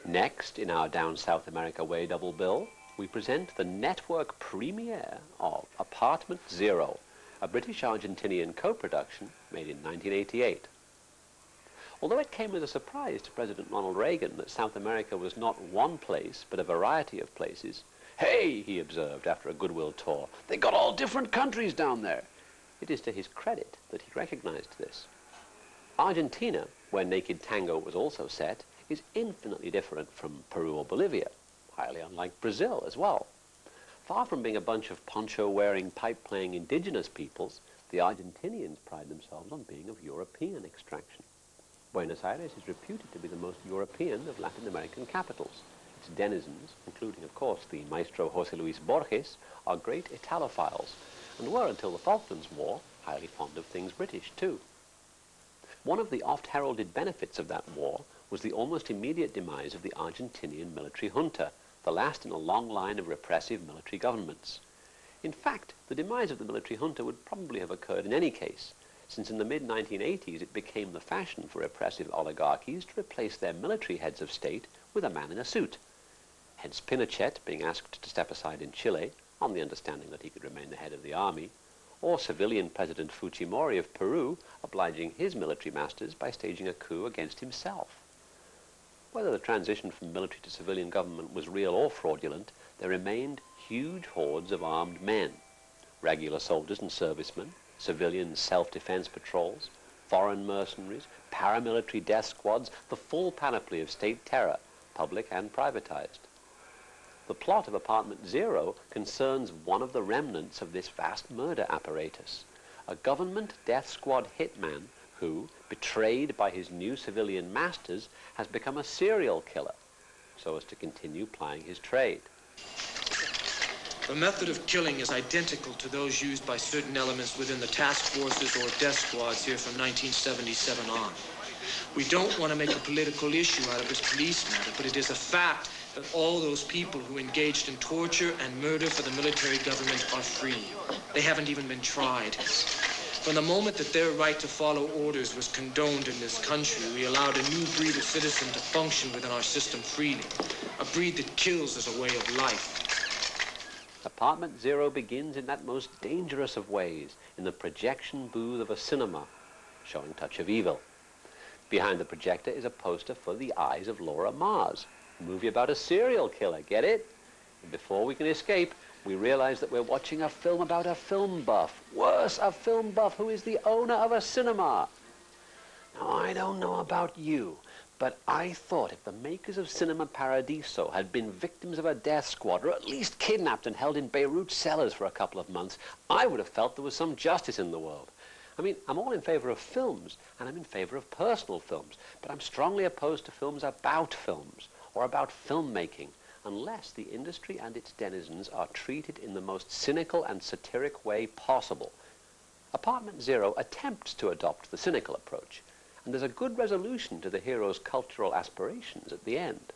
Next, in our Down South America Way double bill, we present the network premiere of Apartment Zero, a British-Argentinian co-production made in 1988. Although it came as a surprise to President Ronald Reagan that South America was not one place, but a variety of places, "Hey," he observed after a goodwill tour, "they got all different countries down there." It is to his credit that he recognized this. Argentina, where Naked Tango was also set, is infinitely different from Peru or Bolivia, highly unlike Brazil as well. Far from being a bunch of poncho-wearing, pipe-playing indigenous peoples, the Argentinians pride themselves on being of European extraction. Buenos Aires is reputed to be the most European of Latin American capitals. Its denizens, including, of course, the maestro José Luis Borges, are great Italophiles, and were, until the Falklands War, highly fond of things British, too. One of the oft-heralded benefits of that war was the almost immediate demise of the Argentinian military junta, the last in a long line of repressive military governments. In fact, the demise of the military junta would probably have occurred in any case, since in the mid-1980s it became the fashion for repressive oligarchies to replace their military heads of state with a man in a suit. Hence Pinochet being asked to step aside in Chile, on the understanding that he could remain the head of the army, or civilian President Fujimori of Peru obliging his military masters by staging a coup against himself. Whether the transition from military to civilian government was real or fraudulent, there remained huge hordes of armed men, regular soldiers and servicemen, civilian self-defense patrols, foreign mercenaries, paramilitary death squads, the full panoply of state terror, public and privatized. The plot of Apartment Zero concerns one of the remnants of this vast murder apparatus, a government death squad hitman who, betrayed by his new civilian masters, has become a serial killer, so as to continue plying his trade. The method of killing is identical to those used by certain elements within the task forces or death squads here from 1977 on. We don't want to make a political issue out of this police matter, but it is a fact that all those people who engaged in torture and murder for the military government are free. They haven't even been tried. From the moment that their right to follow orders was condoned in this country, we allowed a new breed of citizen to function within our system freely. A breed that kills as a way of life. Apartment Zero begins in that most dangerous of ways, in the projection booth of a cinema, showing Touch of Evil. Behind the projector is a poster for The Eyes of Laura Mars, a movie about a serial killer, get it? And before we can escape, we realize that we're watching a film about a film buff. Worse, a film buff who is the owner of a cinema. Now, I don't know about you, but I thought if the makers of Cinema Paradiso had been victims of a death squad, or at least kidnapped and held in Beirut cellars for a couple of months, I would have felt there was some justice in the world. I mean, I'm all in favor of films, and I'm in favor of personal films, but I'm strongly opposed to films about films, or about filmmaking, unless the industry and its denizens are treated in the most cynical and satiric way possible. Apartment Zero attempts to adopt the cynical approach, and there's a good resolution to the hero's cultural aspirations at the end.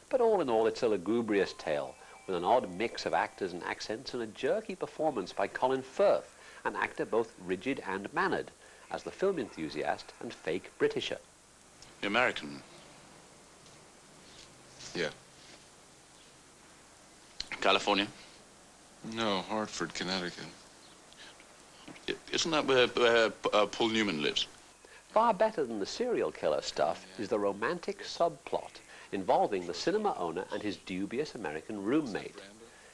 But all in all, it's a lugubrious tale, with an odd mix of actors and accents and a jerky performance by Colin Firth, an actor both rigid and mannered, as the film enthusiast and fake Britisher. The American? Yeah. California? No, Hartford, Connecticut. Isn't that where Paul Newman lives? Far better than the serial killer stuff is the romantic subplot involving the cinema owner and his dubious American roommate.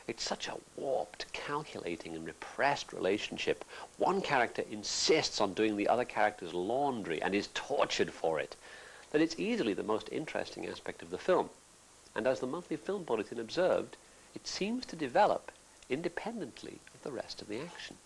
It's such a warped, calculating, and repressed relationship. One character insists on doing the other character's laundry and is tortured for it, that it's easily the most interesting aspect of the film. And as the Monthly Film Bulletin observed, it seems to develop independently of the rest of the action.